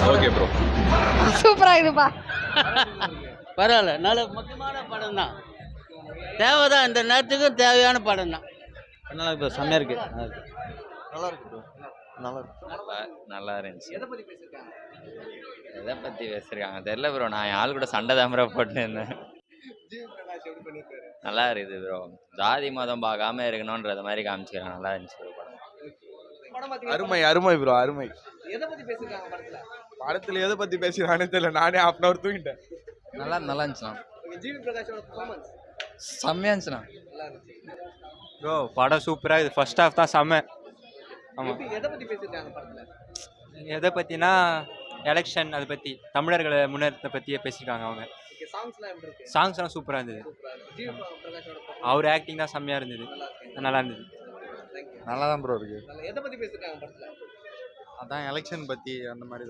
Okay bro. சூப்பரா இருக்குப்பா. பரவாயில்ல, நல்ல முக்கியமான படம் தான். தேவைதான், இந்த நேரத்துக்கு தேவையான படம் தான். நல்லா இருக்கு ப்ரோ, செம்மையா இருக்கு. நல்லா இருக்கு ப்ரோ, நல்லா இருக்கு. நல்லா இருந்துச்சு. எதை பத்தி பேசிருக்காங்க? எதை பற்றி பேசுகிறாங்க தெரியல ப்ரோ. நான் என் ஆள் கூட சண்டை தான் ப்ரோ போட்டுருந்தேன். ஜிவி பிரகாஷ் எப்படி பண்ணிருக்காரு? நல்லா இருக்குது ப்ரோ. ஜாதி மதம் பார்க்காம இருக்கணுன்றது மாதிரி காமிச்சிக்கிறாங்க. நல்லா இருந்துச்சு ப்ரோ படம். படம் பாத்தீங்களா? அருமை அருமை ப்ரோ, அருமை. எதை பத்தி பேசிருக்காங்க படத்துல? படத்துல எதை பத்தி பேசுறானே தெரியல, நானே half an hour தூங்கிட்டேன். நல்லா இருந்துச்சுண்ணா, ஜிவி பிரகாஷோட பெர்ஃபார்மன்ஸ் செம்மையா இருந்துச்சுண்ணா. நல்லா இருந்துச்சு. ப்ரோ படம் சூப்பராக இது. ஃபர்ஸ்ட் ஹாஃப் தான் செம்ம. ஆமாம். எதை பத்தி பேசிருக்காங்க படத்துல? எதை பற்றினா எலெக்ஷன், அதை பற்றி தமிழர்களை முன்னேற்றத்தை பற்றியே பேசியிருக்காங்க அவங்க. ஓகே, சாங்ஸ்லாம் எப்படி இருக்கு? சாங்ஸ்லாம் சூப்பராக இருந்தது. சூப்பரா இருக்கு. ஜிவி பிரகாஷோட performance அவர் ஆக்டிங் தான் செம்மையாக இருந்தது, நல்லா இருந்தது. Thank you. நல்லா தான் ப்ரோ இருக்கு. எதை பத்தி பேசிருக்காங்க படத்துல? அதான் எலெக்ஷன் பத்தி அந்த மாதிரி தான்.